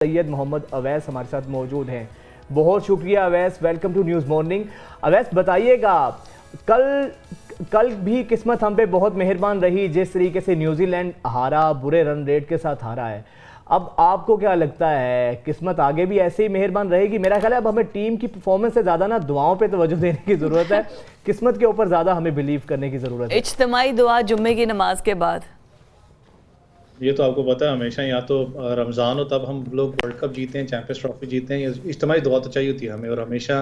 सैयद मोहम्मद अवैस हमारे साथ मौजूद हैं। बहुत शुक्रिया Awais, welcome to news morning. Awais बताइएगा, कल भी किस्मत हम पे बहुत मेहरबान रही, जिस तरीके से न्यूजीलैंड हारा, बुरे रन रेट के साथ हारा है। अब आपको क्या लगता है, किस्मत आगे भी ऐसे ही मेहरबान रहेगी? मेरा ख्याल है अब हमें टीम की परफॉर्मेंस से ज़्यादा ना दुआओं पे तवज्जो देने की ज़रूरत है, किस्मत के ऊपर ज़्यादा हमें बिलीव करने की ज़रूरत है। इज्तिमाई दुआ जुम्मे की नमाज के बाद। ये तो आपको पता है, हमेशा या तो रमज़ान हो तब हम लोग वर्ल्ड कप जीते हैं, चैंपियंस ट्रॉफी जीते हैं, इज्तिमाई दुआ तो चाहिए होती है हमें। और हमेशा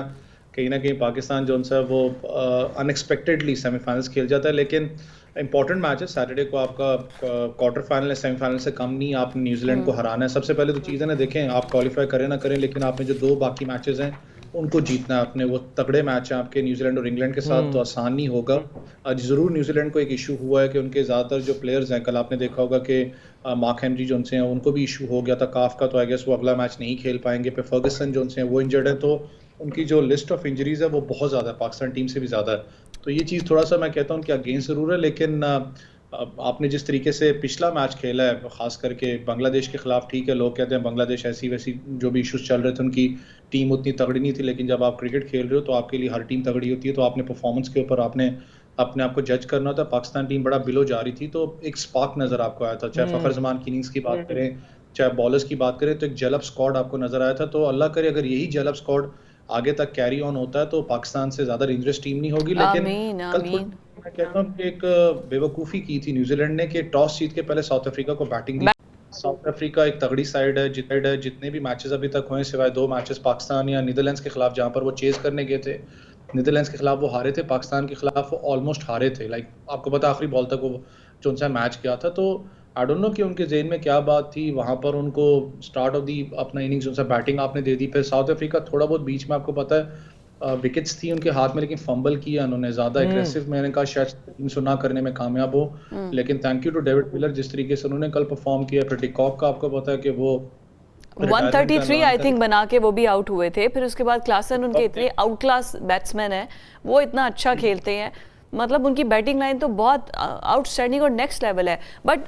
कहीं ना कहीं पाकिस्तान जो उनसे वो अनएक्सपेक्टेडली सेमीफाइनल्स खेल जाता है। लेकिन इंपॉर्टेंट मैच है, सैटरडे को आपका क्वार्टर फाइनल है, सेमीफाइनल से कम नहीं, आपने न्यूजीलैंड को हराना है। सबसे पहले तो चीज़ है ना, देखें आप क्वालिफाई करें ना करें, लेकिन आपने जो दो बाकी मैचेस हैं उनको जीतना है आपने। वो तगड़े मैच हैं आपके न्यूजीलैंड और इंग्लैंड के साथ, तो आसान नहीं होगा। आज ज़रूर न्यूजीलैंड को एक इशू हुआ है कि उनके ज़्यादातर जो प्लेयर्स हैं, कल आपने देखा होगा कि मार्क हेनरी जो उनसे हैं उनको भी इशू हो गया था काफ का, तो आई गेस वो अगला मैच नहीं खेल पाएंगे। पे फर्गसन जो उनसे हैं वो इंजर्ड है, तो उनकी जो लिस्ट ऑफ इंजरीज है वो बहुत ज़्यादा है, पाकिस्तान टीम से भी ज़्यादा है। तो ये चीज़ थोड़ा सा मैं कहता हूँ कि अगेंस्ट ज़रूर है। लेकिन आपने जिस तरीके से पिछला मैच खेला है, खास करके बांग्लादेश के खिलाफ, ठीक है लोग कहते हैं बांग्लादेश ऐसी वैसी, जो भी इश्यूज चल रहे थे उनकी टीम उतनी तगड़ी नहीं थी, लेकिन जब आप क्रिकेट खेल रहे हो तो आपके लिए हर टीम तगड़ी होती है। तो आपने परफॉर्मेंस के ऊपर आपने अपने आप को जज करना होता है। पाकिस्तान टीम बड़ा बिलो जा रही थी, तो एक स्पार्क नजर आपको आया था। चाहे फखर जमान की इनिंग्स की बात करें, चाहे बॉलर्स की बात करें, तो एक जलब स्क्वाड आपको नजर आया था। तो अल्लाह करे अगर यही जलब स्क्वाड आगे तक कैरी ऑन होता है तो पाकिस्तान से ज्यादा डेंजरस टीम नहीं होगी। लेकिन आमीन कल आमीन। मैं कहता हूँ कि एक बेवकूफ़ी की थी न्यूजीलैंड ने कि टॉस जीत के पहले साउथ अफ्रीका को बैटिंग दी। साउथ अफ्रीका एक तगड़ी साइड है, जितने भी मैचेस अभी तक हुए सिवाय दो मैचेस पाकिस्तान या नीदरलैंड्स के खिलाफ जहां पर वो चेज करने गए थे, नीदरलैंड्स के खिलाफ वो हारे थे, पाकिस्तान के खिलाफ वो ऑलमोस्ट हारे थे। लाइक आपको पता आखिरी बॉल तक वो जो उनसे मैच किया था। तो आई डोंट नो कि उनके जेहन में क्या बात थी, वहां पर उनको स्टार्ट ऑफ दी अपना इनिंग्स उनसे बैटिंग आपने दे दी। फिर साउथ अफ्रीका थोड़ा बहुत बीच में आपको पता है विकेट्स थी उनके हाथ में, लेकिन फंबल किया उन्होंने ज्यादा एग्रेसिव, मैंने कहा शायद 300 ना करने में कामयाब हो। लेकिन thank you to David Miller, जिस तरीके से उन्होंने कल परफॉर्म किया। फिर डिकॉक का आपको पता है कि वो 133 आई थिंक बना के वो भी आउट हुए थे। फिर उसके बाद क्लासन उनके इतने आउट क्लास बैट्समैन हैं, वो इतना अच्छा खेलते हैं, मतलब उनकी बैटिंग लाइन तो बहुत आउटस्टैंडिंग और नेक्स्ट लेवल है। But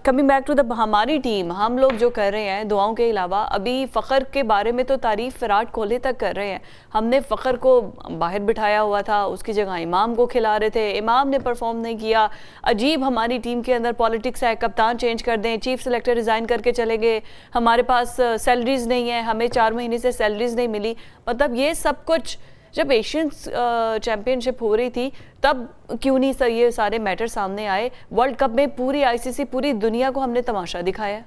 coming back to the हमारी टीम, हम लोग जो कर रहे हैं दुआओं के अलावा, अभी फ़खर के बारे में तो तारीफ विराट कोहली तक कर रहे हैं। हमने फ़खर को बाहर बिठाया हुआ था, उसकी जगह इमाम को खिला रहे थे, इमाम ने परफॉर्म नहीं किया। अजीब हमारी टीम के अंदर पॉलिटिक्स है, कप्तान चेंज कर दें, चीफ सेलेक्टर रिज़ाइन करके चले गए, हमारे पास सैलरीज नहीं है, हमें 4 महीने से सैलरीज नहीं मिली। मतलब ये सब कुछ जब एशियन चैंपियनशिप हो रही थी तब क्यों नहीं सर ये सारे मैटर सामने आए? वर्ल्ड कप में पूरी आईसीसी, पूरी दुनिया को हमने तमाशा दिखाया।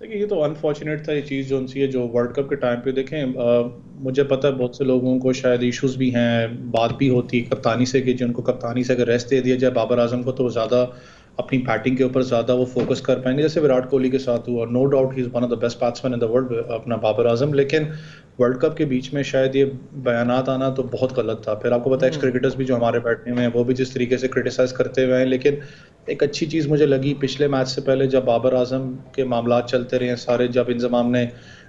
देखिए ये तो अनफॉर्चुनेट था ये चीज़ जो उनसी है, जो वर्ल्ड कप के टाइम पे देखें मुझे पता है बहुत से लोगों को शायद इश्यूज भी हैं, बात भी होती है कप्तानी से कि जिनको कप्तानी से अगर रेस्ट दे दिया जाए बाबर आजम को, तो ज़्यादा अपनी बैटिंग के ऊपर ज़्यादा वो फोकस कर पाएंगे, जैसे विराट कोहली के साथ हुआ। No doubt he is one of the best batsman in the world अपना बाबर आजम, लेकिन वर्ल्ड कप के बीच में शायद ये बयानात आना तो बहुत गलत था। फिर आपको पता है एक्स क्रिकेटर्स भी जो हमारे बैठने में हैं वो भी जिस तरीके से क्रिटिसाइज करते हुए हैं। लेकिन एक अच्छी चीज़ मुझे लगी पिछले मैच से पहले जब बाबर आजम के मामला चलते रहे सारे, जब इंजमाम ने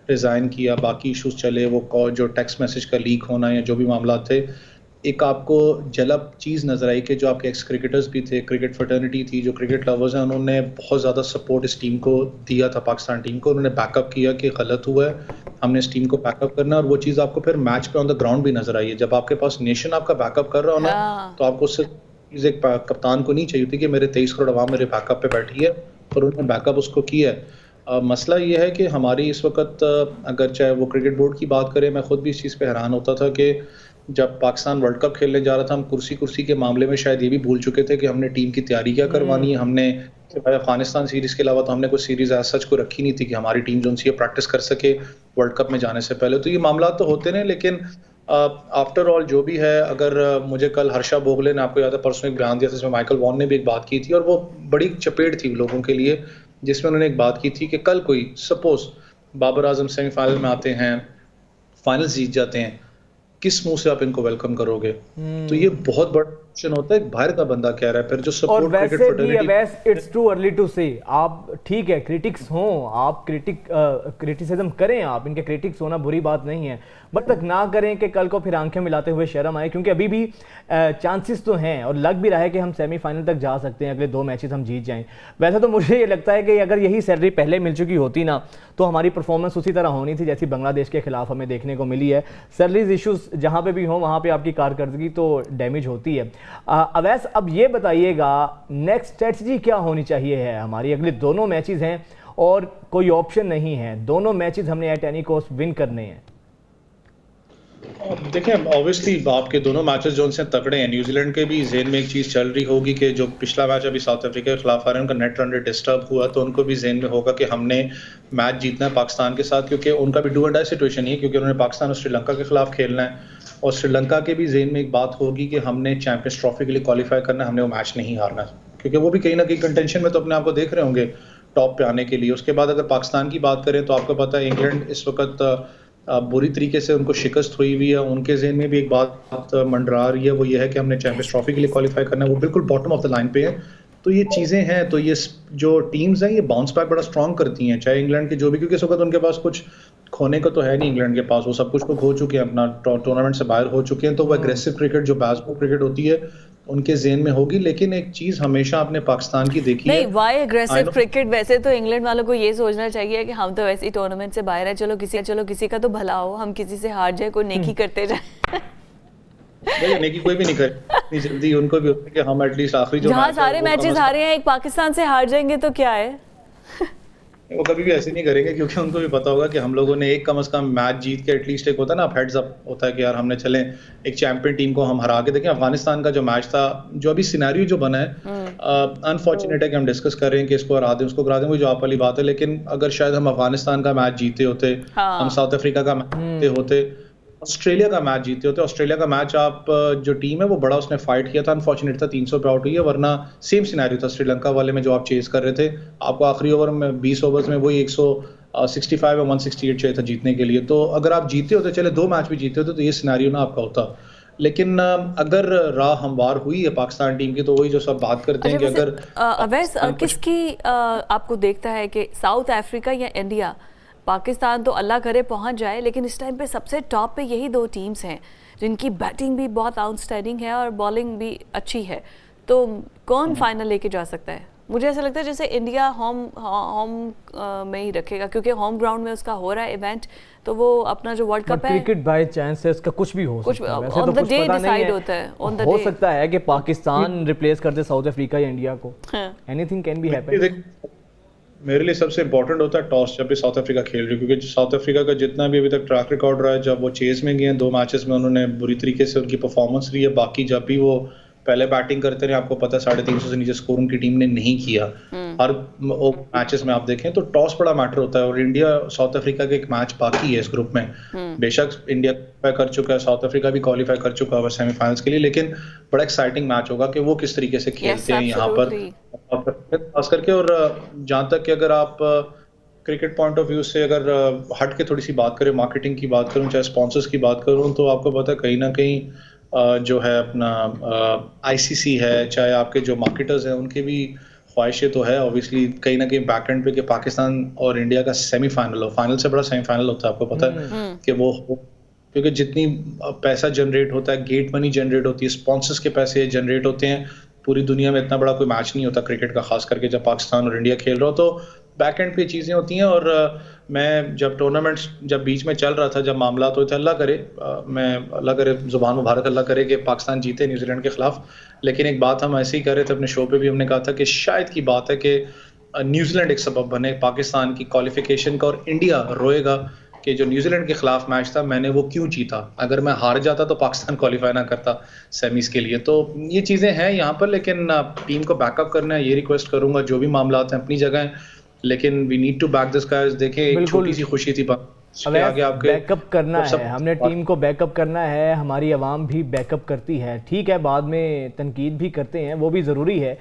रिज़ाइन किया, बाकी इशूज़ चले, वो जो टेक्स्ट मैसेज का लीक होना या जो भी मामला थे, एक आपको जलब चीज़ नज़र आई कि जो आपके एक्स क्रिकेटर्स भी थे, क्रिकेट फर्टर्निटी थी, जो क्रिकेट लवर्स हैं, उन्होंने बहुत ज़्यादा सपोर्ट इस टीम को दिया था, पाकिस्तान टीम को। उन्होंने बैकअप किया कि गलत हुआ है, हमने इस टीम को बैकअप करना है। और वो चीज़ आपको फिर मैच पे ऑन द ग्राउंड भी नज़र आई है। जब आपके पास नेशन आपका बैकअप कर रहा हो ना, तो आपको उससे एक कप्तान को नहीं चाहिए थी कि मेरे 23 करोड़ आवाम मेरे बैकअप पे बैठी है, और उन्होंने बैकअप उसको किया है। मसला ये है कि हमारी इस वक्त अगर चाहे वो क्रिकेट बोर्ड की बात करें, मैं खुद भी इस चीज़ पे हैरान होता था कि जब पाकिस्तान वर्ल्ड कप खेलने जा रहा था, हम कुर्सी के मामले में शायद ये भी भूल चुके थे कि हमने टीम की तैयारी क्या करवानी है। हमने अफगानिस्तान सीरीज के अलावा तो हमने कोई सीरीज एज सच को रखी नहीं थी कि हमारी टीम जो उनसे प्रैक्टिस कर सके वर्ल्ड कप में जाने से पहले। तो ये मामला तो होते नहीं, लेकिन आफ्टर ऑल जो भी है, अगर मुझे कल हर्षा भोगले ने, आपको याद है परसों एक बयान दिया था जिसमें माइकल वॉन ने भी एक बात की थी, और वो बड़ी चपेट थी लोगों के लिए, जिसमें उन्होंने एक बात की थी कि कल कोई सपोज बाबर आजम सेमीफाइनल में आते हैं, फाइनल जीत जाते हैं, किस मुंह से आप इनको वेलकम करोगे? तो ये बहुत बड़ा होता है बाहर का बंदा कह रहा है, फिर जो और सपोर्ट क्रिकेट वैसे भी fraternity. Awais it's too early to say, आप ठीक है क्रिटिक्स हों, आप क्रिटिसिज्म करें, आप इनके क्रिटिक्स होना बुरी बात नहीं है, बट तक ना करें कि कल को फिर आंखें मिलाते हुए शर्म आए, क्योंकि अभी भी चांसेस तो हैं और लग भी रहा है कि हम सेमीफाइनल तक जा सकते हैं, अगले 2 मैचेस हम जीत जाएं। वैसे तो मुझे ये लगता है कि अगर यही सैलरी पहले मिल चुकी होती ना तो हमारी परफॉर्मेंस उसी तरह होनी थी जैसी बांग्लादेश के खिलाफ हमें देखने को मिली है। सैलरीज इश्यूज जहाँ पे भी हों वहाँ पे आपकी कारकर्दगी तो डैमेज होती है। अवैस, अब ये बताइएगा नेक्स्ट स्ट्रेटजी क्या होनी चाहिए है हमारी? अगले दोनों मैचेस हैं और कोई ऑप्शन नहीं है, दोनों मैचेस हमने एट एनी कॉस्ट विन करने हैं। देखिए ऑब्वियसली आपके दोनों मैचेस जो उनसे तगड़े हैं, न्यूजीलैंड के भी जेन में एक चीज़ चल रही होगी कि जो पिछला मैच अभी साउथ अफ्रीका के खिलाफ आ रहे हैं उनका नेट रन रेट डिस्टर्ब हुआ, तो उनको भी जेन में होगा कि हमने मैच जीतना है पाकिस्तान के साथ, क्योंकि उनका भी डू एंड डाई सिचुएशन ही है, क्योंकि उन्होंने पाकिस्तान और श्रीलंका के खिलाफ खेलना है। और श्रीलंका के भी जेन में एक बात होगी कि हमने चैंपियंस ट्रॉफी के लिए क्वालिफाई करना है, हमने वो मैच नहीं हारना, क्योंकि वो भी कहीं ना कहीं कंटेंशन में तो अपने आप को देख रहे होंगे टॉप पे आने के लिए। उसके बाद अगर पाकिस्तान की बात करें तो आपको पता है इंग्लैंड इस वक्त बुरी तरीके से उनको शिकस्त हुई हुई है, उनके ज़हन में भी एक बात मंडरा रही है, वो ये है कि हमने चैंपियंस ट्रॉफी के लिए क्वालिफाई करना है, वो बिल्कुल बॉटम ऑफ द लाइन पे है। तो ये चीज़ें हैं, तो ये जो टीम्स हैं ये बाउंस बैक बड़ा स्ट्रॉन्ग करती हैं, चाहे इंग्लैंड के जो भी, क्योंकि इस वक्त उनके पास कुछ खोने को तो है नहीं इंग्लैंड के पास, वो सब कुछ तो खो चुके हैं, अपना टूर्नामेंट से बाहर हो चुके हैं, तो वो एग्रेसिव क्रिकेट जो बैसबॉल क्रिकेट होती है उनके जेन में होगी। लेकिन एक चीज हमेशा आपने पाकिस्तान की देखी नहीं, है, वाई एग्रेसिव क्रिकेट? वैसे तो इंग्लैंड वालों को ये सोचना चाहिए कि हम तो वैसे ही टूर्नामेंट से बाहर है, चलो किसी का तो भला हो, हम किसी से हार जाए, कोई नेकी करते जाए। नेकी कोई भी नहीं करे इतनी जल्दी, उनको भी होता है कि हम एटलीस्ट आखिरी जो जहाँ मैच है सारे वो मैचेस हारे हैं, एक पाकिस्तान से हार जाएंगे तो क्या है? वो कभी भी ऐसे नहीं करेंगे, क्योंकि उनको भी पता होगा कि हम लोगों ने एक कम से कम मैच जीत के एटलीस्ट, एक होता है ना हेड्स अप होता है कि यार हमने चले एक चैंपियन टीम को हम हरा के देखें। अफगानिस्तान का जो मैच था, जो अभी सिनेरियो जो बना है अनफॉर्चुनेट है कि हम डिस्कस कर रहे हैं कि इसको हरा दें उसको करा दें, वो जो आप वाली बात है, लेकिन अगर शायद हम अफगानिस्तान का मैच जीते होते, हम साउथ अफ्रीका का मैच जीते होते, ऑस्ट्रेलिया का मैच जीते होते, ऑस्ट्रेलिया का मैच आप जो टीम है वो बड़ा उसने फाइट किया था, अनफॉर्चुनेट था 300 पे आउट हुई है, वरना सेम सिनेरियो था श्रीलंका वाले में जो आप चेस कर रहे थे, आपको आखिरी ओवर में 20 ओवर्स में वही 165 या 168 चाहिए था जीतने के लिए। तो अगर आप जीते होते, चले 2 मैच भी जीते होते, तो ये सिनेरियो ना आपका होता। लेकिन अगर राह हमवार हुई है पाकिस्तान टीम की, तो वही जो सब बात करते हैं कि अगर अवैस किसकी आपको देखता है कि साउथ अफ्रीका या इंडिया? पाकिस्तान तो अल्लाह करे पहुंच जाए, लेकिन इस टाइम पे सबसे टॉप पे यही 2 टीम्स हैं जिनकी बैटिंग भी बहुत आउटस्टैंडिंग है और बॉलिंग भी अच्छी है। तो कौन फाइनल लेके जा सकता है? मुझे ऐसा लगता है जैसे इंडिया होम में ही रखेगा, क्योंकि होम ग्राउंड में उसका हो रहा है इवेंट, तो वो अपना जो वर्ल्ड कप है, क्रिकेट बाय चांस है, इसका कुछ भी हो सकता है, वैसे तो कुछ पता नहीं है, होता है ऑन द हो डे। सकता है कि पाकिस्तान रिप्लेस कर दे साउथ अफ्रीका या इंडिया को, एनीथिंग कैन बी हैपन। मेरे लिए सबसे इंपॉर्टेंट होता है टॉस जब भी साउथ अफ्रीका खेल रही है, क्योंकि साउथ अफ्रीका का जितना भी अभी तक ट्रैक रिकॉर्ड रहा है, जब वो चेस में गए हैं 2 मैचेस में उन्होंने बुरी तरीके से उनकी परफॉर्मेंस रही है, बाकी जब भी वो पहले बैटिंग करते रहे, आपको पता है 350 से नीचे स्कोर उनकी टीम ने नहीं किया हर मैचेस में। आप देखें तो टॉस बड़ा मैटर होता है, और इंडिया साउथ अफ्रीका के एक मैच बाकी है इस ग्रुप में, बेशक इंडिया क्वालिफाई कर चुका है, साउथ अफ्रीका भी क्वालिफाई कर चुका है सेमीफाइनल्स के लिए, लेकिन बड़ा एक्साइटिंग मैच होगा कि वो किस तरीके से खेलते हैं यहाँ पर खास करके। और जहाँ तक कि अगर आप क्रिकेट पॉइंट ऑफ व्यू से अगर हट के थोड़ी सी बात करें, मार्केटिंग की बात करूं, चाहे स्पॉन्सर्स की बात करूं, तो आपको पता है कहीं ना कहीं जो है अपना आईसीसी है, चाहे आपके जो मार्केटर्स हैं, उनकी भी ख्वाहिशें तो है ऑब्वियसली कहीं ना कहीं बैक एंड पे कि पाकिस्तान और इंडिया का सेमीफाइनल हो, फाइनल से बड़ा सेमीफाइनल होता है, आपको पता है कि वो, क्योंकि जितनी पैसा जनरेट होता है, गेट मनी जनरेट होती है, स्पॉन्सर्स के पैसे जनरेट होते हैं, पूरी दुनिया में इतना बड़ा कोई मैच नहीं होता क्रिकेट का, खास करके जब पाकिस्तान और इंडिया खेल रहा हो, तो बैक एंड पे चीज़ें होती हैं। और मैं जब टूर्नामेंट्स जब बीच में चल रहा था, जब मामला तो थे, अल्लाह करे, मैं अल्लाह करे ज़ुबान मुबारक अल्लाह करे कि पाकिस्तान जीते न्यूजीलैंड के खिलाफ, लेकिन एक बात हम ऐसे ही कर रहे थे अपने शो पे भी, हमने कहा था कि शायद की बात है कि न्यूजीलैंड एक सबब बने पाकिस्तान की क्वालिफिकेशन का, और इंडिया रोएगा कि जो न्यूजीलैंड के खिलाफ मैच था मैंने वो क्यों जीता, अगर मैं हार जाता तो पाकिस्तान क्वालिफाई ना करता सेमीज के लिए। तो ये चीज़ें हैं यहाँ पर, लेकिन टीम को बैकअप करना है, ये रिक्वेस्ट करूंगा, जो भी मामला हैं अपनी जगह, लेकिन we need to back this guys. देखें एक छोटी सी खुशी थी, आगे आपके बैकअप करना है, हमने टीम को बैकअप करना है, हमारी आवाम भी बैकअप करती है, ठीक है बाद में तनकीद भी करते हैं, वो भी ज़रूरी है,